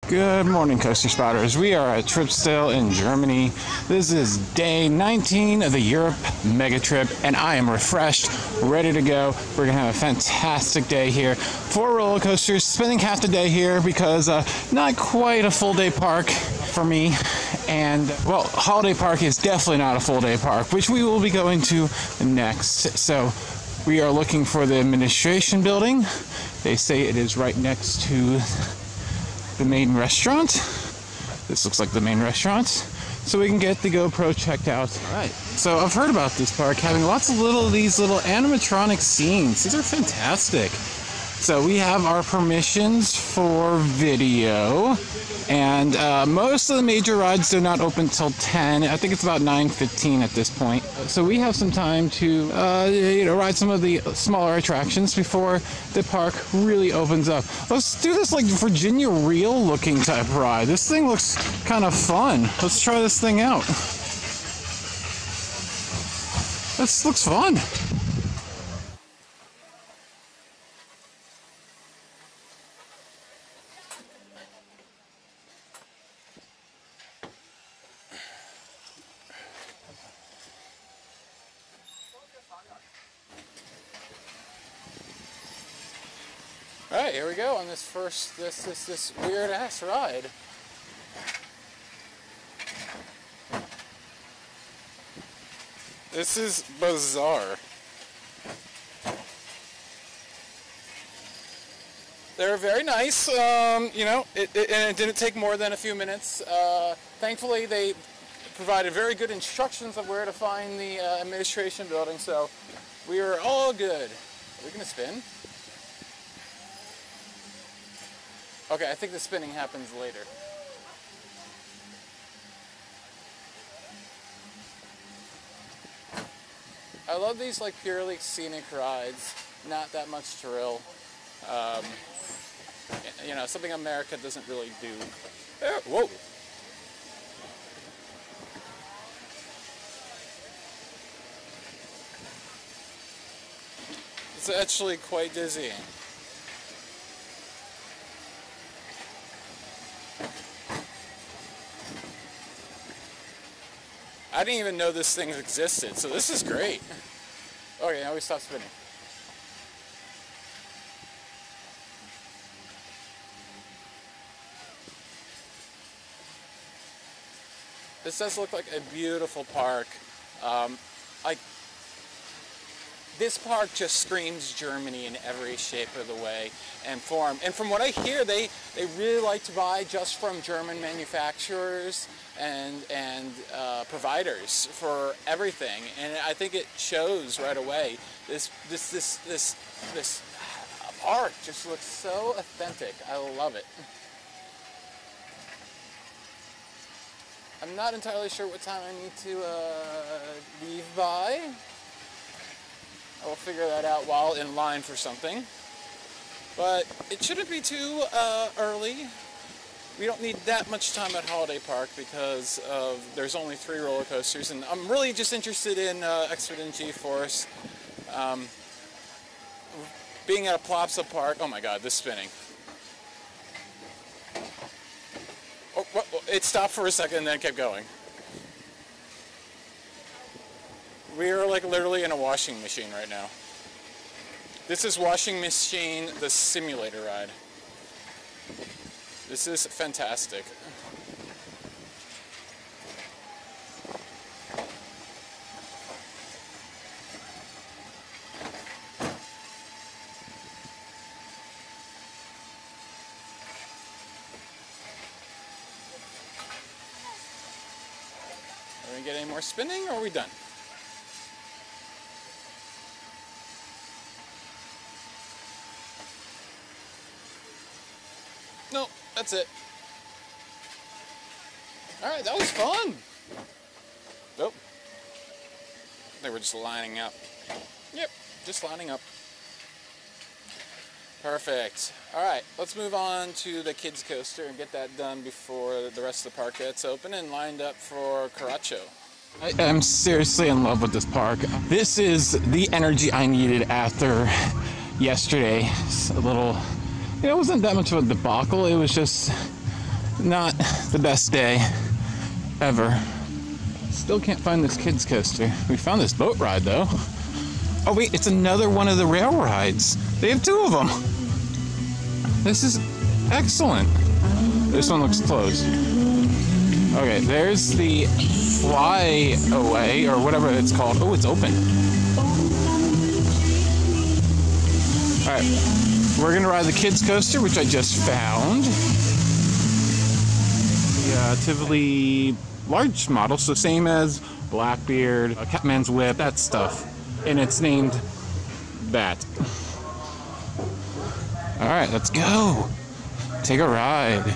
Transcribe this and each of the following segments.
Good morning, coaster spotters. We are at Tripsdrill in Germany. This is day 19 of the Europe mega trip, and I am refreshed, ready to go. We're gonna have a fantastic day here. 4 roller coasters, spending half the day here because not quite a full day park for me. And well, holiday park is definitely not a full day park, which we will be going to next. So we are looking for the administration building. They say it is right next to the main restaurant. This looks like the main restaurant, so we can get the GoPro checked out. All right, so I've heard about this park having lots of these little animatronic scenes. These are fantastic. So we have our permissions for video, and most of the major rides do not open till 10. I think it's about 9:15 at this point. So we have some time to ride some of the smaller attractions before the park really opens up. Let's do this like Virginia Reel looking type ride. This thing looks kind of fun. Let's try this thing out. This looks fun. All right, here we go on this weird ass ride. This is bizarre. They're very nice, and it didn't take more than a few minutes. Thankfully, they provided very good instructions of where to find the administration building, so we are all good. Are we gonna spin? Okay, I think the spinning happens later. I love these like purely scenic rides, not that much thrill. Something America doesn't really do. Whoa! It's actually quite dizzying. I didn't even know this thing existed, so this is great. Okay, now we stop spinning. This does look like a beautiful park. This park just screams Germany in every shape of the way and form. And from what I hear, they really like to buy just from German manufacturers and providers for everything. And I think it shows right away. This park just looks so authentic. I love it. I'm not entirely sure what time I need to leave by. I will figure that out while in line for something. But it shouldn't be too early. We don't need that much time at Holiday Park because there's only 3 roller coasters, and I'm really just interested in Expedition G-Force. Being at a Plopsa Park, oh my god, this spinning. It stopped for a second and then kept going. We are like literally in a washing machine right now. This is Washing Machine, the simulator ride. This is fantastic. Are we gonna get any more spinning, or are we done? No, that's it. Alright, that was fun. Nope. They were just lining up. Yep, just lining up. Perfect. Alright, let's move on to the kids coaster and get that done before the rest of the park gets open and lined up for Caracho. I am seriously in love with this park. This is the energy I needed after yesterday. It's a little, it wasn't that much of a debacle. It was just not the best day ever. Still can't find this kids coaster. We found this boat ride though. Oh wait, it's another one of the rail rides. They have two of them. This is excellent. This one looks closed. Okay, there's the fly away or whatever it's called. Oh, it's open. All right, we're gonna ride the kids coaster, which I just found. The Tivoli large model, so same as Blackbeard, Catman's Whip, that stuff, and it's named that. All right, let's go. Take a ride.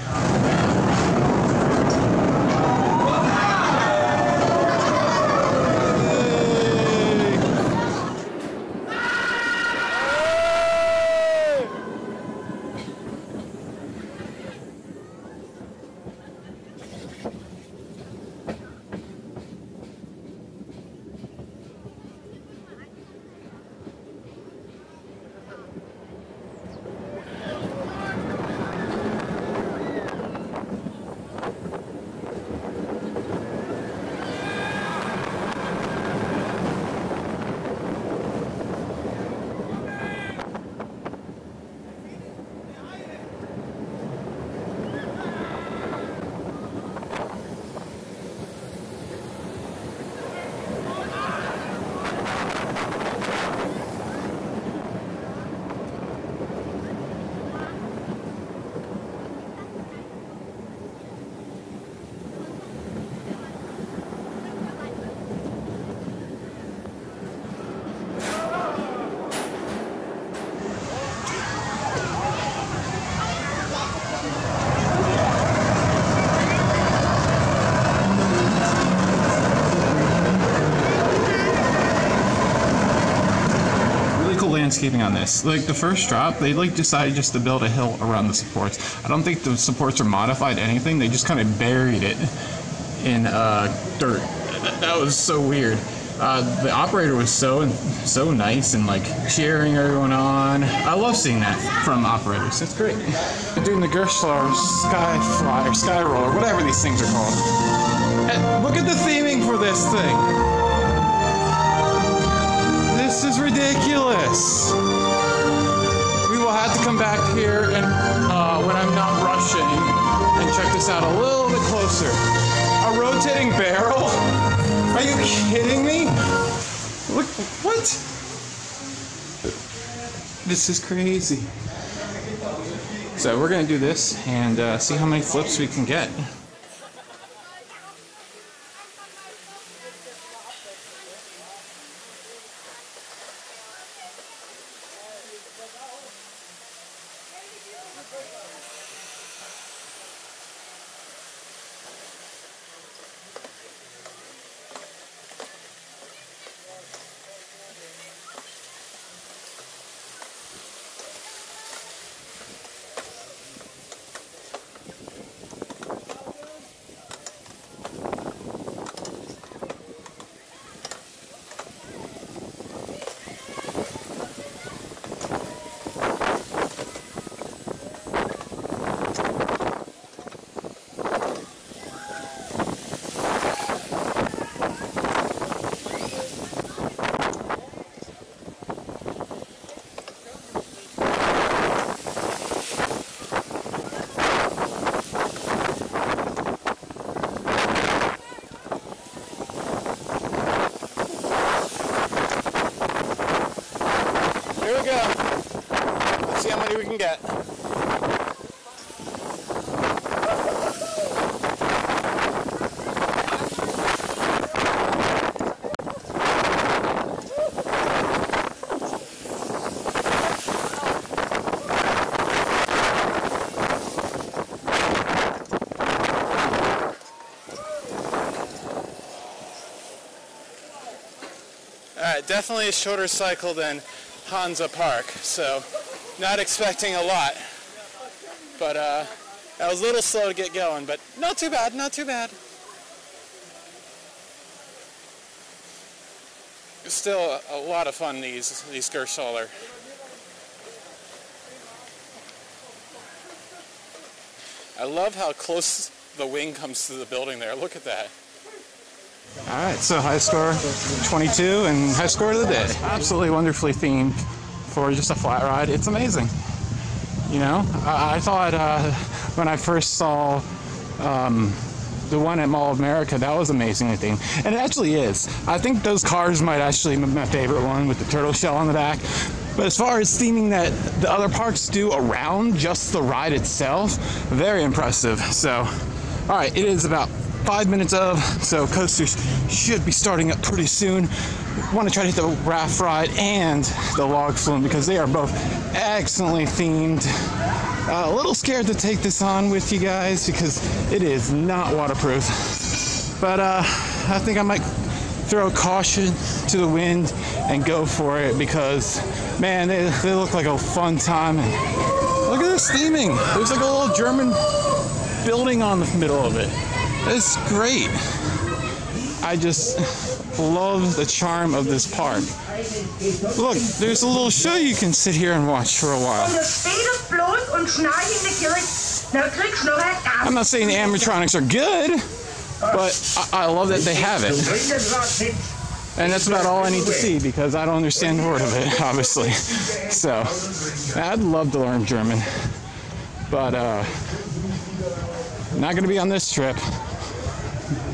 Landscaping on this. Like the first drop, they like decided just to build a hill around the supports. I don't think the supports are modified anything. They just kind of buried it in dirt. That was so weird. The operator was so nice and like cheering everyone on. I love seeing that from operators. It's great. They're doing the Gerstlauer Skyfly or Sky Roller, whatever these things are called. And look at the theming for this thing. This is ridiculous. We will have to come back here and when I'm not rushing and check this out a little bit closer. A rotating barrel? Are you kidding me? Look, what? This is crazy. So we're gonna do this and see how many flips we can get. We can get. Alright, definitely a shorter cycle than Hansa Park, so not expecting a lot, but I was a little slow to get going, but not too bad, not too bad. It's still a lot of fun, these Gerstlauer. I love how close the wing comes to the building there. Look at that. All right, so high score 22 and high score of the day. Absolutely wonderfully themed for just a flat ride. It's amazing. You know, I thought when I first saw the one at Mall of America, that was amazingly themed. And it actually is. I think those cars might actually be my favorite one with the turtle shell on the back. But as far as theming that the other parks do around just the ride itself, very impressive. So, all right, it is about 5 minutes of, so coasters should be starting up pretty soon. Want to try to hit the raft ride and the log flume because they are both excellently themed. A little scared to take this on with you guys because it is not waterproof. But I think I might throw caution to the wind and go for it because, man, they look like a fun time. And look at this theming. There's like a little German building on the middle of it. It's great. I just love the charm of this park. Look, there's a little show you can sit here and watch for a while. I'm not saying the animatronics are good, but I love that they have it. And that's about all I need to see because I don't understand the word of it, obviously. So, I'd love to learn German, but not going to be on this trip.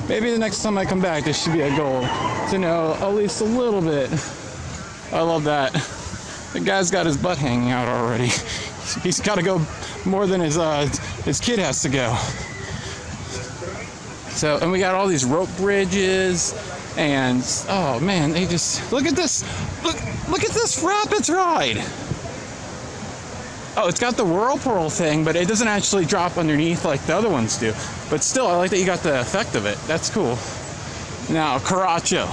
Maybe the next time I come back, this should be a goal to know at least a little bit. I love that. The guy's got his butt hanging out already. He's got to go more than his kid has to go. So, and we got all these rope bridges, and oh man, they just look at this. Look at this rapids ride. Oh, it's got the whirlpool thing, but it doesn't actually drop underneath like the other ones do. But still, I like that you got the effect of it. That's cool. Now, Caracho.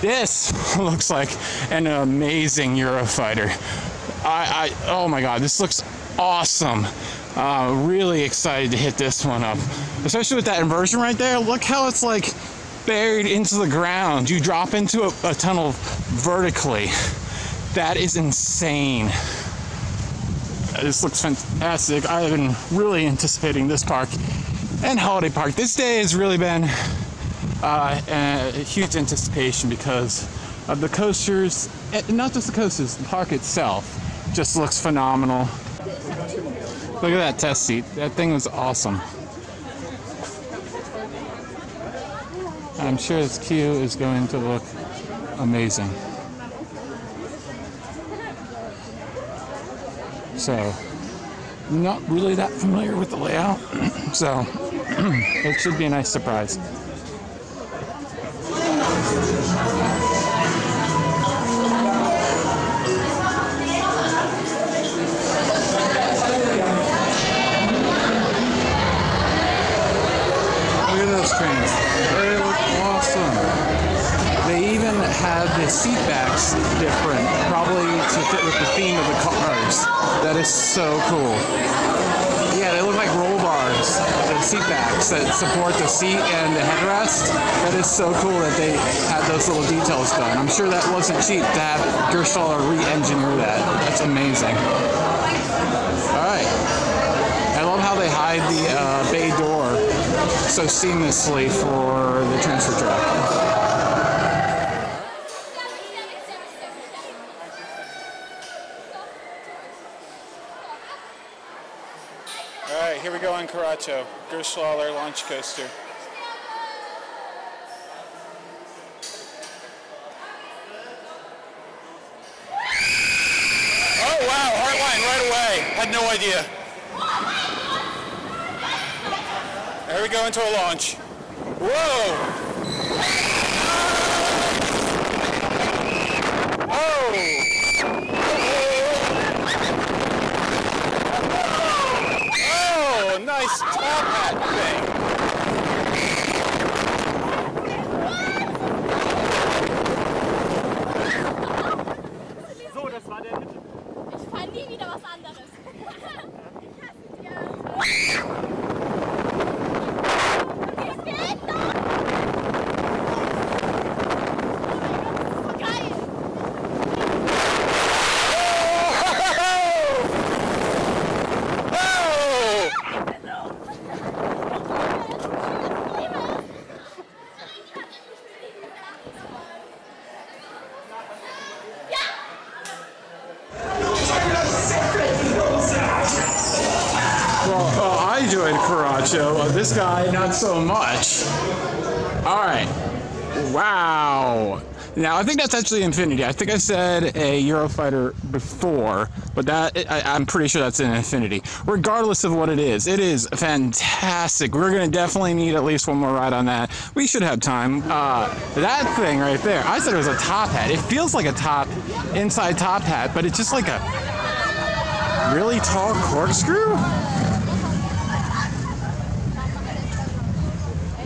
This looks like an amazing Eurofighter. Oh my God, this looks awesome. Really excited to hit this one up. Especially with that inversion right there. Look how it's like buried into the ground. You drop into a tunnel vertically. That is insane. This looks fantastic. I've been really anticipating this park and Holiday Park. This day has really been a huge anticipation because of the coasters, not just the coasters, the park itself just looks phenomenal. Look at that test seat. That thing was awesome. I'm sure this queue is going to look amazing. So, not really that familiar with the layout, so it should be a nice surprise. Look at those trains. They look awesome. They even have the seat backs different, probably to fit with the theme of the cars. That is so cool. Yeah, they look like roll bars, the seat backs that support the seat and the headrest. That is so cool that they had those little details done. I'm sure that wasn't cheap to have Gerstlauer re-engineer that. That's amazing. All right. I love how they hide the bay door so seamlessly for the transfer track. Alright, here we go on Caracho, Gerstlauer launch coaster. Oh wow, Heartline right away. Had no idea. Here we go into a launch. Whoa! Oh! Nice top hat thing. So, das war der Mitte. Ich fahre nie wieder was anderes. Sriracha. This guy, not so much. All right. Wow. Now, I think that's actually Infinity. I think I said a Eurofighter before, but I'm pretty sure that's an Infinity. Regardless of what it is fantastic. We're going to definitely need at least one more ride on that. We should have time. That thing right there, I said it was a top hat. It feels like a inside top hat, but it's just like a really tall corkscrew?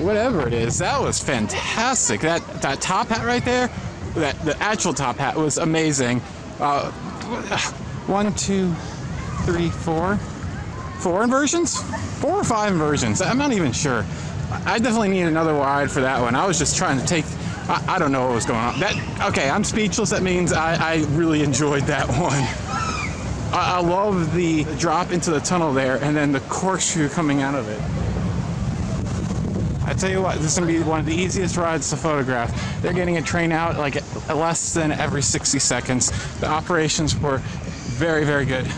Whatever it is, that was fantastic. That top hat right there, the actual top hat was amazing. 1, 2, 3, 4 inversions? 4 or 5 inversions, I'm not even sure. I definitely need another ride for that one. I was just trying to take, I don't know what was going on. Okay, I'm speechless. That means I really enjoyed that one. I love the drop into the tunnel there and then the corkscrew coming out of it. I tell you what, this is going to be one of the easiest rides to photograph. They're getting a train out like less than every 60 seconds. The operations were very, very good.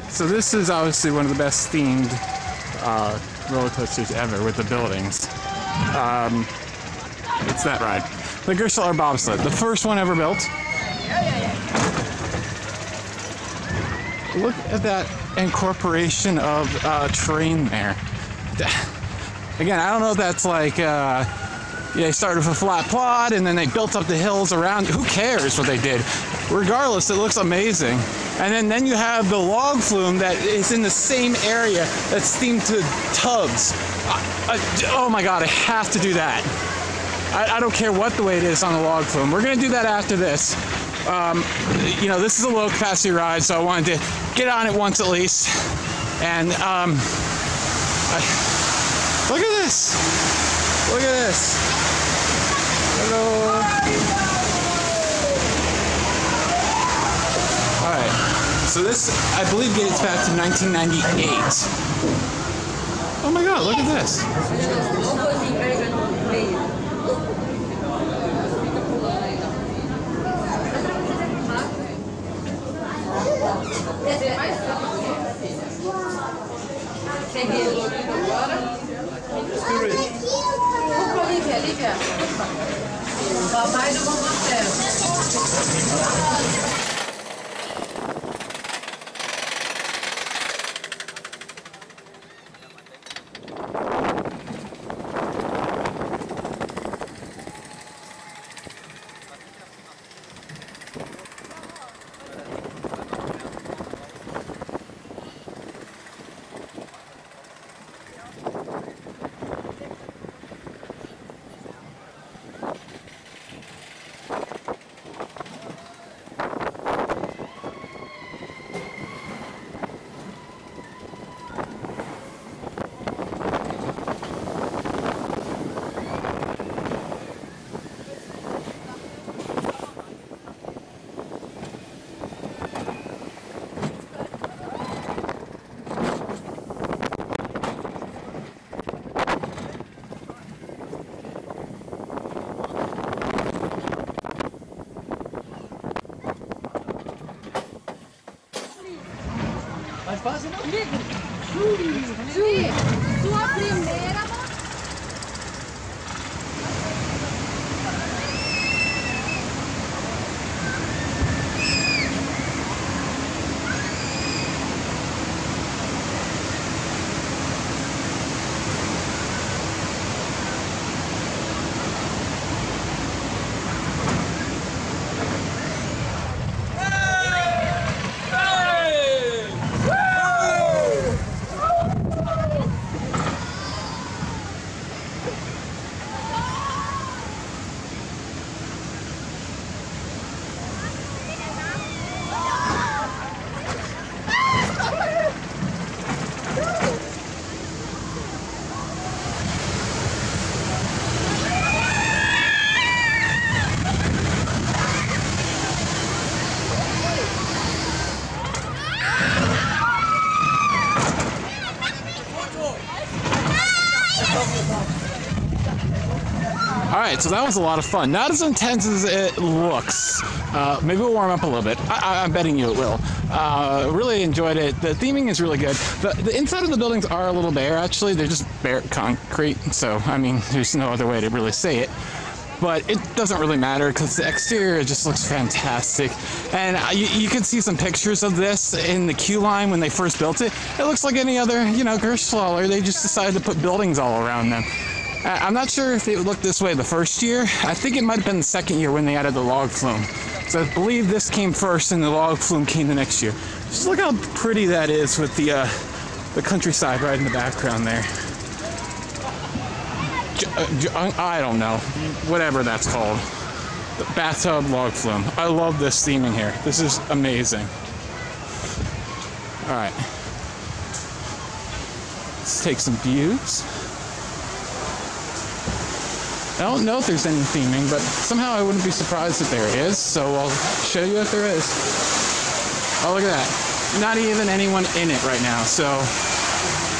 So this is obviously one of the best themed roller coasters ever with the buildings. It's that ride. The Gerstlauer Bobsled, the first one ever built. Look at that incorporation of terrain there. Again, I don't know if that's like, they started with a flat plot and then they built up the hills around. Who cares what they did? Regardless, it looks amazing. And then you have the log flume that is in the same area that's themed to tubs. Oh my God, I have to do that. I don't care what the weight is on the log flume. We're gonna do that after this. You know, this is a low capacity ride, so I wanted to get on it once at least. And look at this. Look at this. Hello. All right. So this, I believe, dates back to 1998. Oh my God! Look at this. Sua primeira. Alright, so that was a lot of fun. Not as intense as it looks. Maybe we'll warm up a little bit. I'm betting you it will. Really enjoyed it. The theming is really good. The inside of the buildings are a little bare, actually. They're just bare concrete, so, I mean, there's no other way to really say it. But it doesn't really matter because the exterior just looks fantastic. And you can see some pictures of this in the queue line when they first built it. It looks like any other, you know, Gerstlauer. They just decided to put buildings all around them. I'm not sure if it would look this way the first year. I think it might have been the second year when they added the log flume. So I believe this came first and the log flume came the next year. Just look how pretty that is with the countryside right in the background there. I don't know, whatever that's called. The bathtub log flume. I love this theming here. This is amazing. All right, let's take some views. I don't know if there's any theming, but somehow I wouldn't be surprised if there is, so I'll show you if there is. Oh, look at that. Not even anyone in it right now, so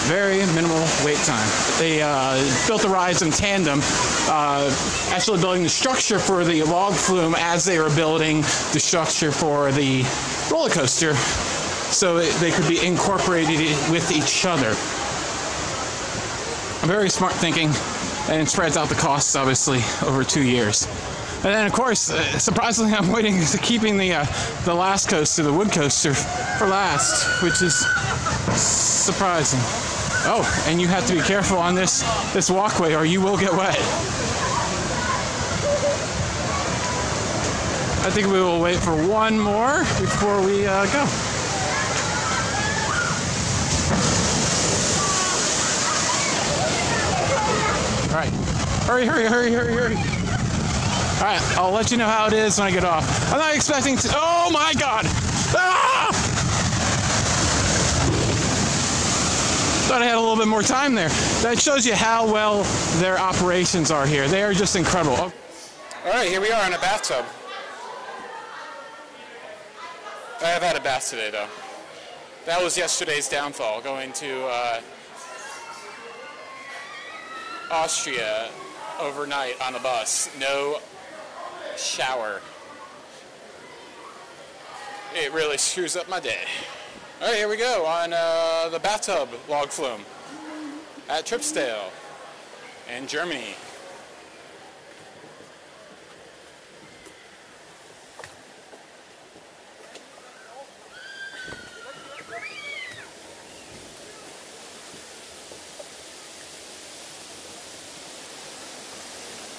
very minimal wait time. They built the rides in tandem, actually building the structure for the log flume as they were building the structure for the roller coaster, so they could be incorporated with each other. Very smart thinking, and it spreads out the costs obviously over 2 years. And then of course, surprisingly, I'm waiting to keeping the last coaster, the wood coaster, for last, which is surprising. Oh, and you have to be careful on this walkway or you will get wet. I think we will wait for one more before we go. All right, hurry, hurry, hurry, hurry, hurry. All right, I'll let you know how it is when I get off. I'm not expecting to, oh my God! Ah! Thought I had a little bit more time there. That shows you how well their operations are here. They are just incredible. All right, here we are in a bathtub. I have had a bath today though. That was yesterday's downfall, going to Austria overnight on a bus. No shower. It really screws up my day. All right, here we go on the bathtub log flume at Tripsdrill in Germany.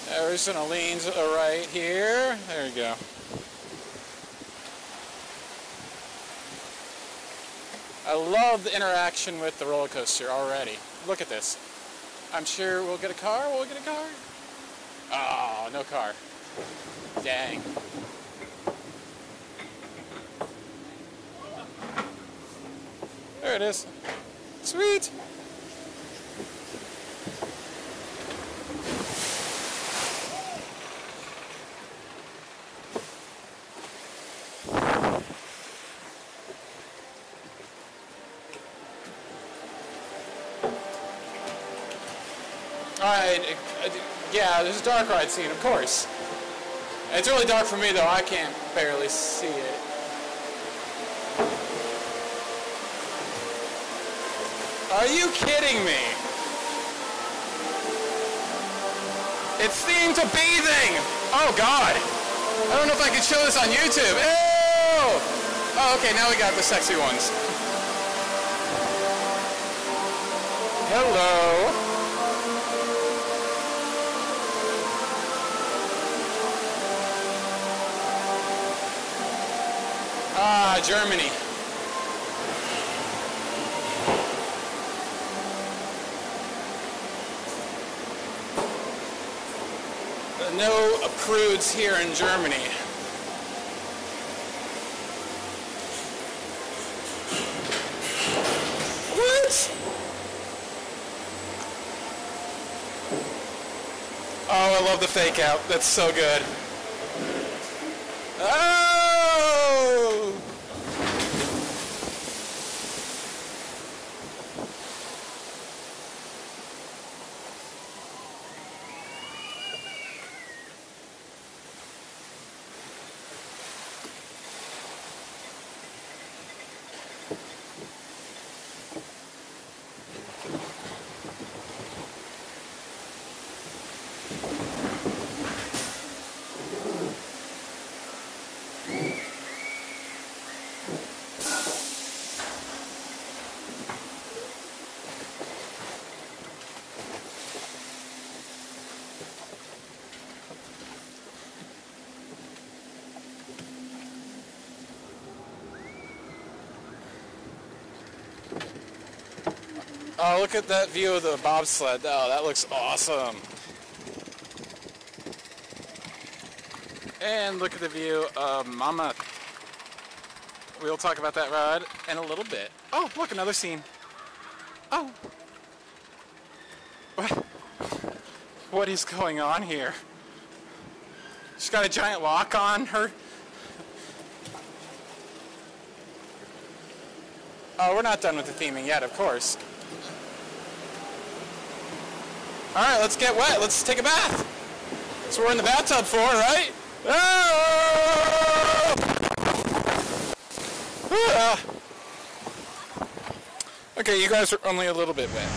There's an Aline's right here. There you go. I love the interaction with the roller coaster already. Look at this. I'm sure we'll get a car. Will we get a car? Oh, no car. Dang. There it is. Sweet. Yeah, there's a dark ride scene, of course. It's really dark for me, though. I can't barely see it. Are you kidding me? It's themed to bathing! Oh, God. I don't know if I can show this on YouTube. Ew! Oh, okay, now we got the sexy ones. Hello. Ah, Germany. No prudes here in Germany. What? Oh, I love the fake out. That's so good. Oh! Oh, look at that view of the bobsled. Oh, that looks awesome. And look at the view of Mama. We'll talk about that ride in a little bit. Oh, look, another scene. Oh. What is going on here? She's got a giant lock on her. Oh, we're not done with the theming yet, of course. Alright, let's get wet. Let's take a bath. That's what we're in the bathtub for, right? Oh! Okay, you guys are only a little bit wet.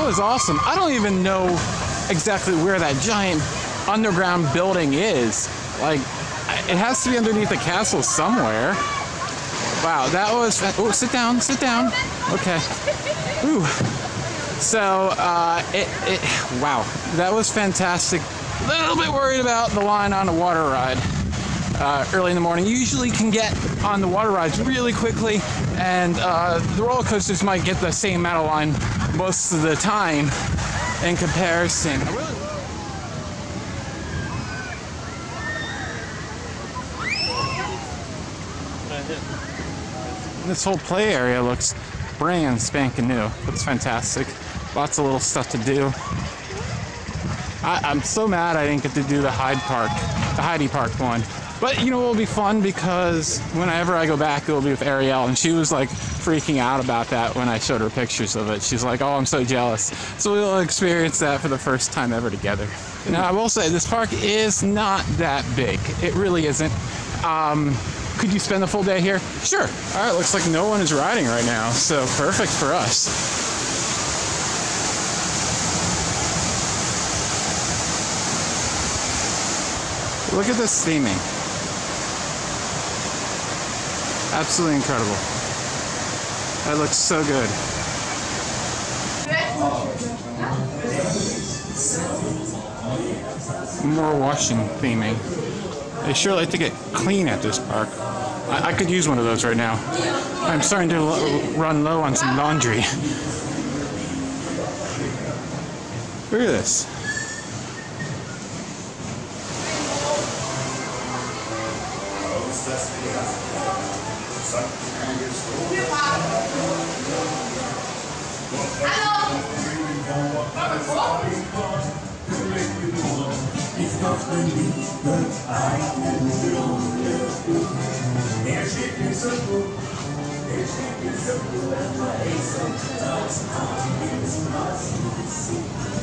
was awesome. I don't even know exactly where that giant underground building is. Like, it has to be underneath the castle somewhere. Wow, that was, oh, sit down, sit down. Okay. Ooh. So, wow, that was fantastic. A little bit worried about the line on the water ride early in the morning. Usually can get on the water rides really quickly, and the roller coasters might get the same amount of line most of the time in comparison. This whole play area looks brand spanking new. Looks fantastic. Lots of little stuff to do. I'm so mad I didn't get to do the Heidi Park one. But you know, it'll be fun because whenever I go back, it'll be with Ariel, and she was like freaking out about that when I showed her pictures of it. She's like, "Oh, I'm so jealous." So we'll experience that for the first time ever together. Now, I will say this park is not that big. It really isn't. Could you spend the full day here? Sure. All right, looks like no one is riding right now, so perfect for us. Look at this theming. Absolutely incredible. That looks so good. More washing theming. They sure like to get clean at this park. I could use one of those right now. I'm starting to run low on some laundry. Look at this.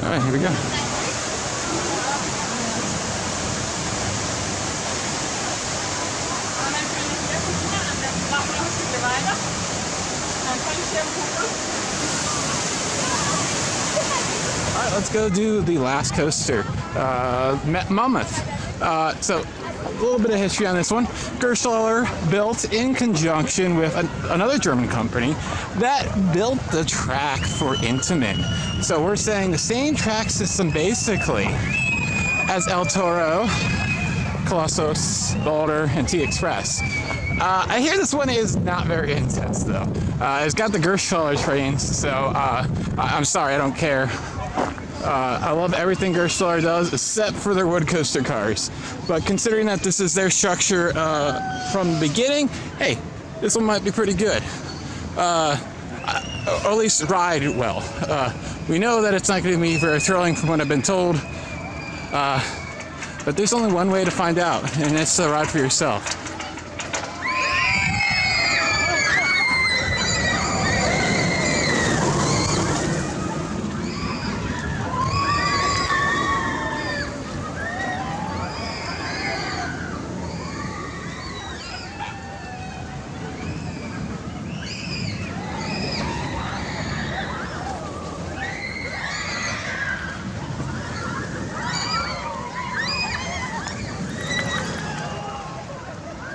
All right, here we go. All right, let's go do the last coaster, Mammoth. So a little bit of history on this one. Gerstlauer built in conjunction with another German company that built the track for Intamin. So we're saying the same track system basically as El Toro, Colossus, Boulder, and T-Express. I hear this one is not very intense though. It's got the Gerstlauer trains, so I'm sorry, I don't care. I love everything Gerstlauer does except for their wood coaster cars. But considering that this is their structure from the beginning, hey, this one might be pretty good. Or at least ride well. We know that it's not going to be very thrilling from what I've been told. But there's only one way to find out, and it's to ride for yourself.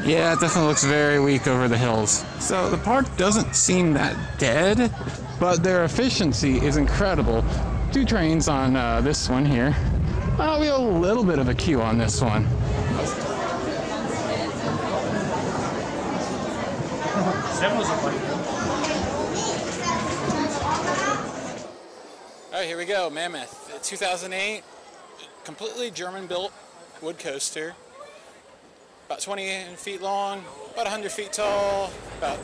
Yeah, it definitely looks very weak over the hills. So the park doesn't seem that dead, but their efficiency is incredible. 2 trains on this one here. We have a little bit of a queue on this one. All right, here we go, Mammoth. 2008, completely German-built wood coaster. About 20 feet long, about 100 feet tall, about...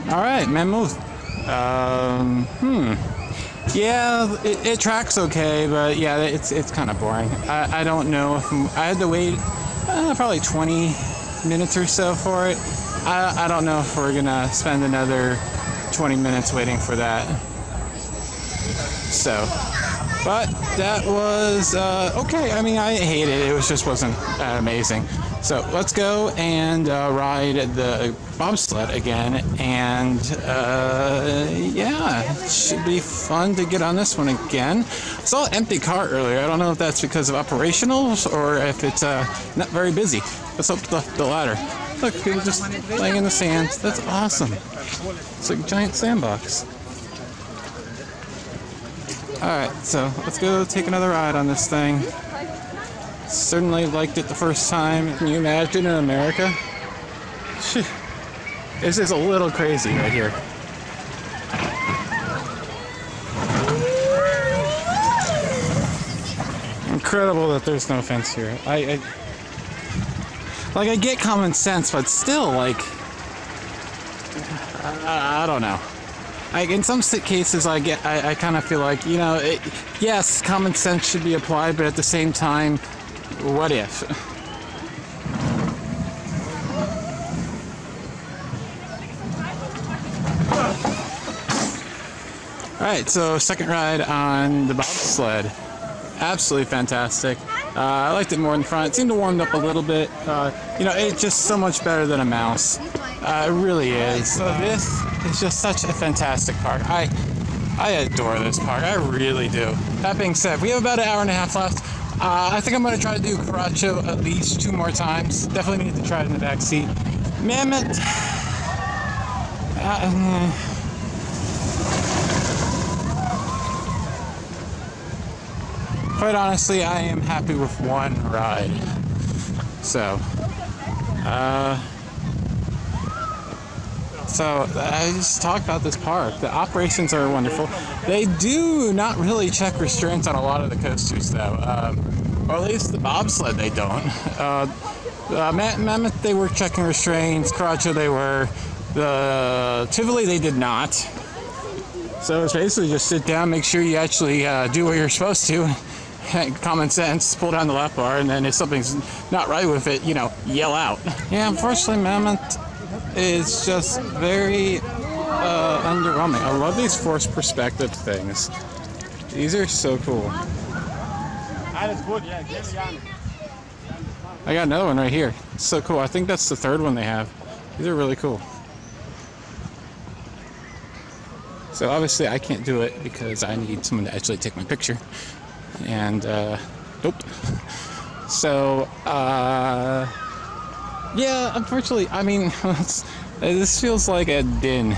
All right, Mammoth. Yeah, it tracks okay, but yeah, it's kind of boring. I don't know if I had to wait probably 20 minutes or so for it. I don't know if we're gonna spend another 20 minutes waiting for that. So, but that was okay. I mean, I hate it. It just wasn't amazing. So let's go and ride the bobsled again, and yeah, it should be fun to get on this one again. I saw an empty car earlier. I don't know if that's because of operationals or if it's not very busy. Let's up the ladder. Look, people just playing in the sand. That's awesome. It's like a giant sandbox. Alright, so let's go take another ride on this thing. Certainly liked it the first time. Can you imagine in America? This is a little crazy right here. Incredible that there's no fence here. I get common sense, but still, like, I don't know. In some cases, I kind of feel like, you know, yes, common sense should be applied, but at the same time, what if? Alright, so second ride on the bobsled. Absolutely fantastic. I liked it more in the front. It seemed to warm up a little bit. You know, it's just so much better than a mouse. It really is. So this is just such a fantastic park. I adore this park. I really do. That being said, we have about an hour and a half left. I think I'm going to try to do Caracho at least 2 more times. Definitely need to try it in the back seat. Mammoth. Quite honestly, I am happy with one ride. So I just talked about this park. The operations are wonderful. They do not really check restraints on a lot of the coasters, though. Or at least the bobsled, they don't. Mammoth, they were checking restraints. Caracho, they were. The Tivoli, they did not. So it's basically just sit down, make sure you actually do what you're supposed to. Common sense, pull down the lap bar, and then if something's not right with it, you know, yell out. Yeah, unfortunately, Mammoth is just very underwhelming. I love these forced perspective things. These are so cool. I got another one right here. It's so cool. I think that's the third one they have. These are really cool. So obviously I can't do it because I need someone to actually take my picture. And nope. So yeah, unfortunately, I mean, this feels like a din,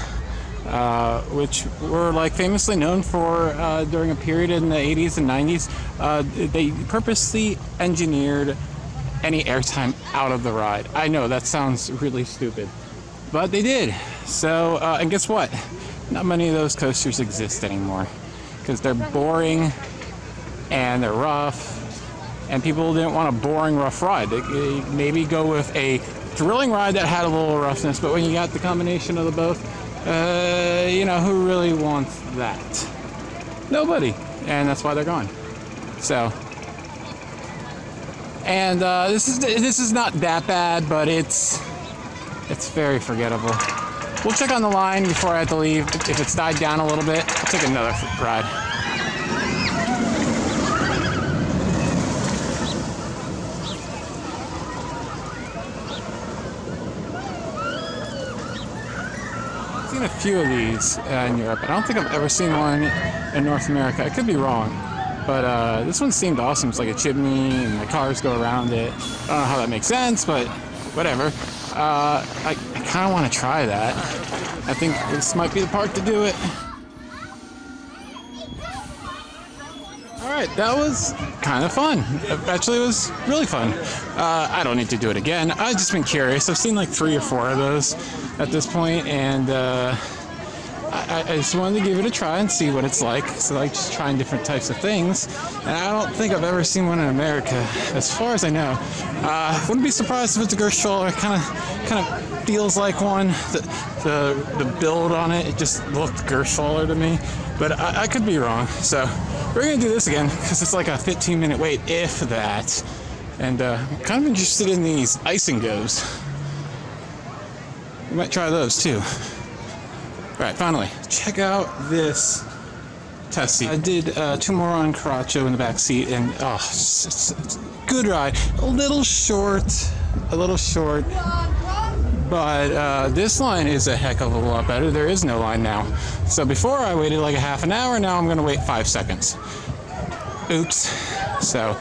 which were like famously known for during a period in the 80s and 90s. They purposely engineered any airtime out of the ride. I know that sounds really stupid, but they did. So and guess what? Not many of those coasters exist anymore because they're boring and they're rough, and people didn't want a boring, rough ride. They maybe go with a thrilling ride that had a little roughness, but when you got the combination of the both, you know, who really wants that? Nobody, and that's why they're gone. So, and this is not that bad, but it's very forgettable. We'll check on the line before I have to leave. If it's died down a little bit, I'll take another ride. I've seen a few of these in Europe. I don't think I've ever seen one in North America. I could be wrong, but this one seemed awesome. It's like a chimney and the cars go around it. I don't know how that makes sense, but whatever. I kind of want to try that. I think this might be the park to do it. Alright, that was kind of fun. Actually, it was really fun. I don't need to do it again. I've just been curious. I've seen like 3 or 4 of those at this point, and I just wanted to give it a try and see what it's like. So I like just trying different types of things. And I don't think I've ever seen one in America, as far as I know. Wouldn't be surprised if it's a Gerstlauer. Kind of feels like one. The build on it, it just looked Gerstlauer to me. But I could be wrong. So we're going to do this again because it's like a 15-minute wait, if that. And I'm kind of interested in these icing goes. We might try those too. Alright, finally, check out this test seat. I did 2 more on Caracho in the back seat, and oh, it's a good ride. A little short, but this line is a heck of a lot better. There is no line now. So before I waited like a half an hour, now I'm going to wait 5 seconds. Oops. So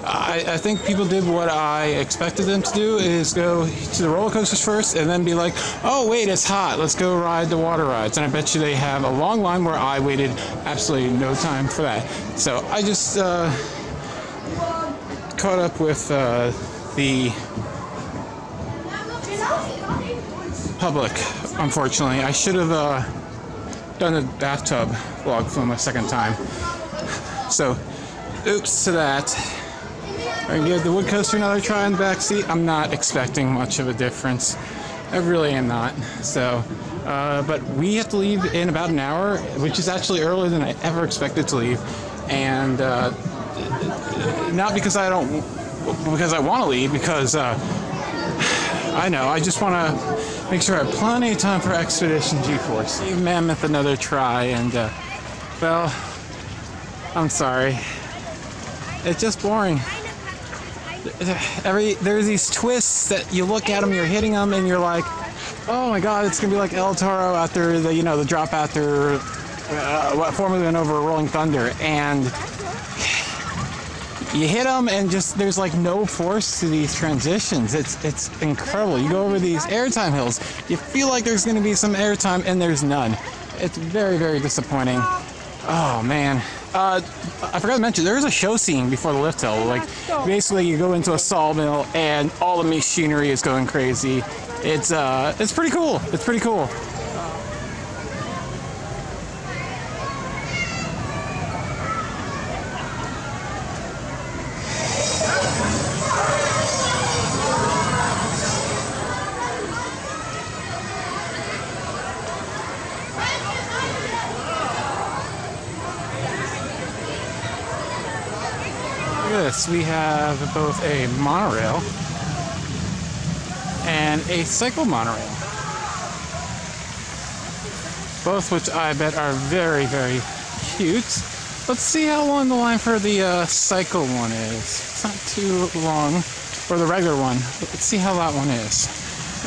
I think people did what I expected them to do, is go to the roller coasters first and then be like, oh wait, it's hot, let's go ride the water rides. And I bet you they have a long line where I waited absolutely no time for that. So I just caught up with the public, unfortunately. I should have done a bathtub vlog for my second time. So oops to that. I'm going to give the wood coaster another try in the back seat. I'm not expecting much of a difference. I really am not. So, but we have to leave in about an hour, which is actually earlier than I ever expected to leave. And not because I want to leave, because I know, I just want to make sure I have plenty of time for Expedition G-Force. Give Mammoth another try, and well, I'm sorry. It's just boring. There's these twists that you look at them, you're hitting them, and you're like, oh my god, it's gonna be like El Toro after the, the drop after Formula 1 over Rolling Thunder, and you hit them, and just there's like no force to these transitions. It's incredible. You go over these airtime hills, you feel like there's gonna be some airtime, and there's none. It's very, very disappointing. Oh man. I forgot to mention, there is a show scene before the lift hill. Like, basically you go into a sawmill and all the machinery is going crazy. It's pretty cool. It's pretty cool. This, we have both a monorail and a cycle monorail, both which I bet are very, very cute. Let's see how long the line for the cycle one is. It's not too long for the regular one, but let's see how that one is.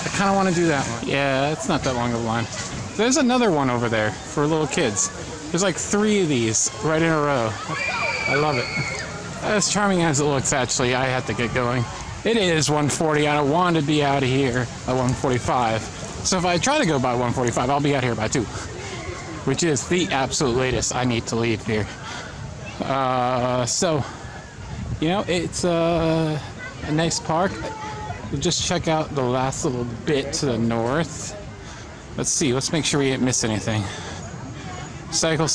I kind of want to do that one. Yeah, it's not that long of a line. There's another one over there for little kids. There's like 3 of these right in a row. I love it. As charming as it looks, actually, I have to get going. It is 1:40. I don't want to be out of here at 1:45. So if I try to go by 1:45, I'll be out here by 2, which is the absolute latest I need to leave here. So, it's a nice park. We'll just check out the last little bit to the north. Let's see. Let's make sure we didn't miss anything. Cycle.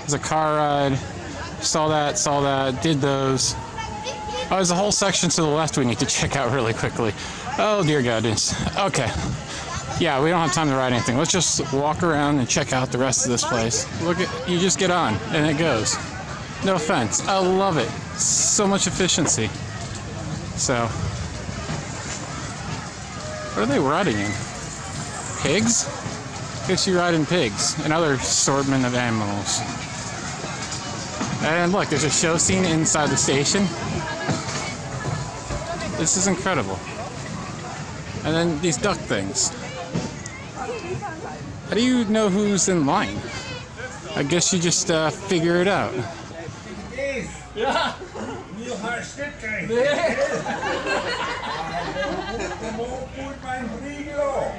There's a car ride. Saw that, did those. Oh, there's a whole section to the left we need to check out really quickly. Oh, dear goodness. Okay. Yeah, we don't have time to ride anything. Let's just walk around and check out the rest of this place. Look at, you just get on, and it goes. No offense. I love it. So much efficiency. So, what are they riding in? Pigs? I guess you ride in pigs. Another assortment of animals. And look, there's a show scene inside the station. This is incredible. And then these duck things. How do you know who's in line? I guess you just figure it out. Ja.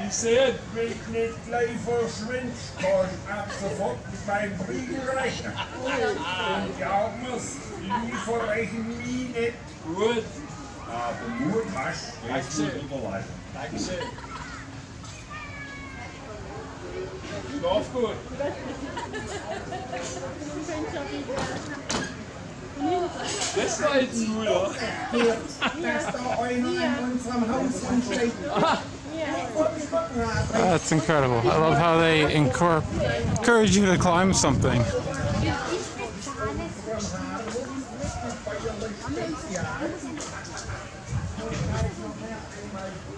Ich sehe, wenn ich nicht gleich verschwindest, kann ich ab sofort mit meinem Briegel rechnen. Und glaub mir's, die verrechnen mich nicht. Gut. Aber Mut hast, geht's gut überleiten. Dankeschön. Schlaf gut. Das war jetzt cool, oder? Hier, da ist da einer in unserem Haus umsteht. That's incredible. I love how they encourage you to climb something.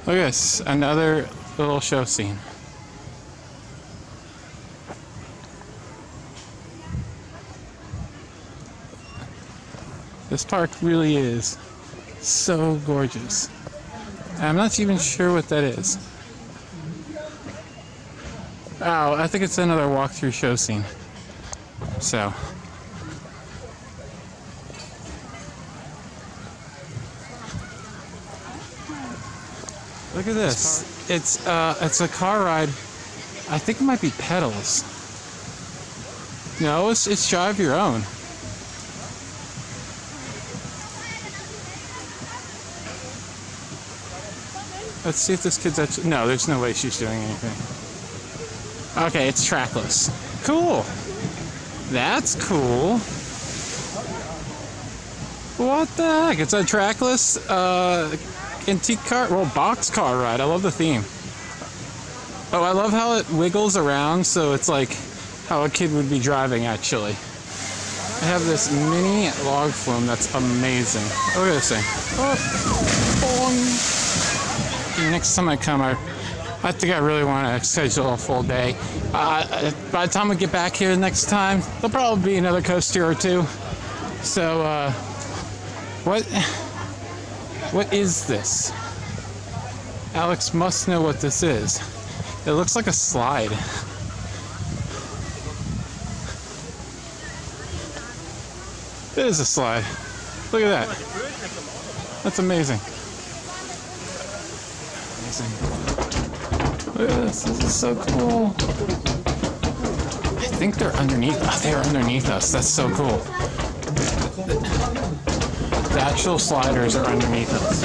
Look at this, another little show scene. This park really is so gorgeous. I'm not even sure what that is. Oh, I think it's another walkthrough show scene. So. Look at this. It's a car ride. I think it might be pedals. No, it's drive your own. Let's see if this kid's actually... No, there's no way she's doing anything. Okay, it's trackless. Cool. That's cool. What the heck? It's a trackless antique car, well, box car ride. I love the theme. Oh, I love how it wiggles around, so it's like how a kid would be driving, actually. I have this mini log flume that's amazing. Look at this thing. Oh, next time I come, I think I really want to schedule a full day. By the time we get back here next time, there'll probably be another coaster or two. So, what is this? Alex must know what this is. It looks like a slide. It is a slide. Look at that. That's amazing. Look at this. This is so cool. I think they're underneath. Oh, they're underneath us. That's so cool. The actual sliders are underneath us.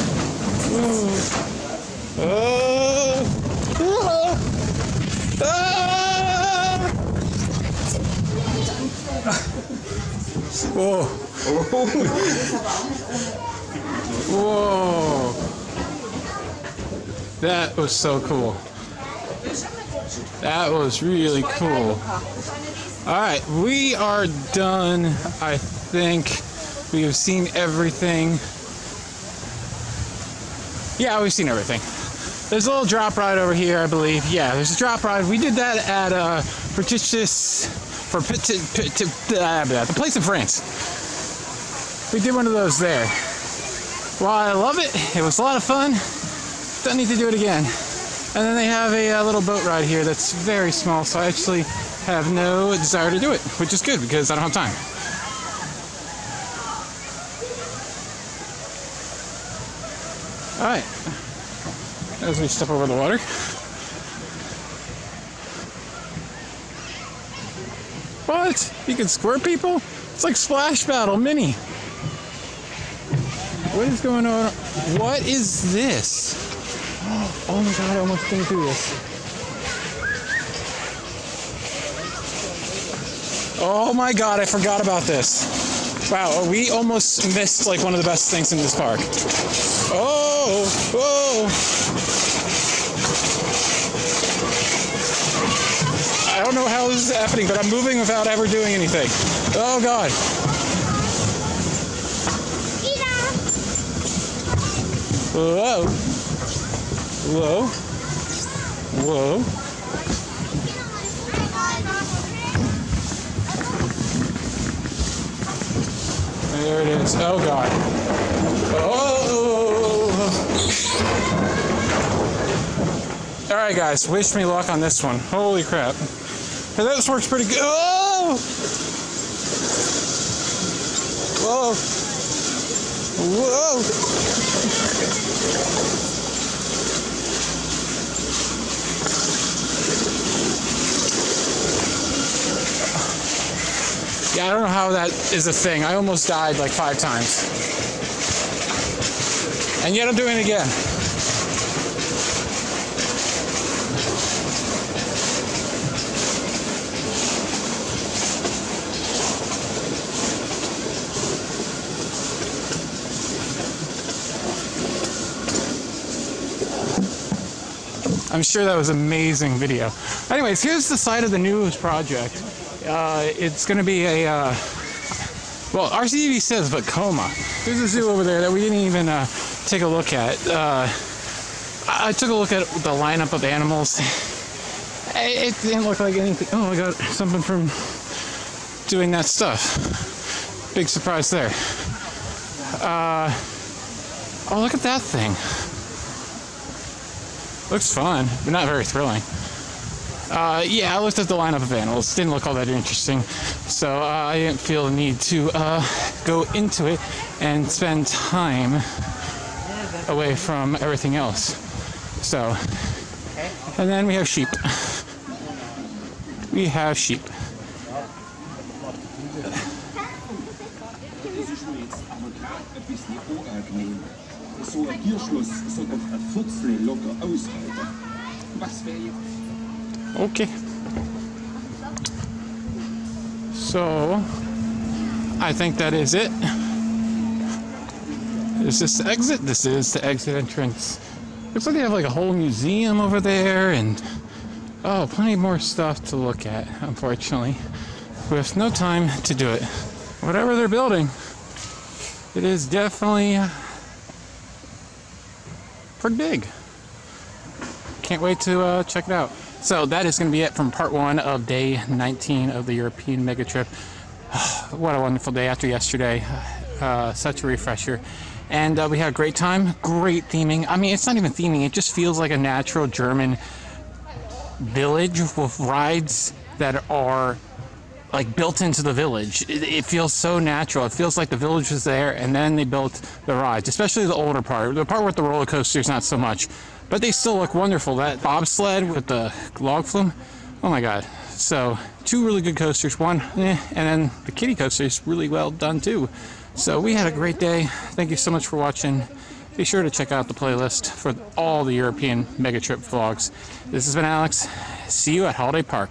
Whoa. Whoa. That was so cool. That was really cool. Alright, we are done. I think we have seen everything. Yeah, we've seen everything. There's a little drop ride over here, I believe. Yeah, there's a drop ride. We did that at the place in France. We did one of those there. While I love it, it was a lot of fun. Don't need to do it again. And then they have a little boat ride here that's very small, so I actually have no desire to do it, which is good because I don't have time. Alright, as we step over the water. What? You can squirt people? It's like Splash Battle Mini. What is going on? What is this? Oh my god, I almost didn't do this. Oh my god, I forgot about this. Wow, we almost missed like one of the best things in this park. Oh, whoa. I don't know how this is happening, but I'm moving without ever doing anything. Oh god. Whoa. Whoa. Whoa. There it is. Oh god. Oh. Alright guys, wish me luck on this one. Holy crap. Hey, this works pretty good. Oh! Whoa. Whoa. Yeah, I don't know how that is a thing. I almost died like 5 times. And yet I'm doing it again. I'm sure that was an amazing video. Anyways, here's the side of the newest project. It's going to be a, well, RCTV says Vacoma. There's a zoo over there that we didn't even take a look at. I took a look at the lineup of animals. It didn't look like anything. Oh, I got something from doing that stuff. Big surprise there. Oh, look at that thing. Looks fun, but not very thrilling. Yeah, I looked at the lineup of animals. Didn't look all that interesting. So I didn't feel the need to go into it and spend time away from everything else. So, and then we have sheep. We have sheep. Okay. So, I think that is it. Is this the exit? This is the exit entrance. Looks like they have like a whole museum over there and oh, plenty more stuff to look at, unfortunately. With no time to do it. Whatever they're building, it is definitely pretty big. Can't wait to check it out. So that is going to be it from part 1 of day 19 of the European mega trip. What a wonderful day after yesterday. Such a refresher. And we had a great time. Great theming. I mean, it's not even theming. It just feels like a natural German village with rides that are like built into the village. It feels so natural. It feels like the village was there and then they built the rides, especially the older part. The part with the roller coasters, not so much. But they still look wonderful. That bobsled with the log flume, oh my god. So 2 really good coasters, one and then the kiddie coaster is really well done too. So we had a great day. Thank you so much for watching. Be sure to check out the playlist for all the European mega trip vlogs. This has been Alex. See you at Holiday Park.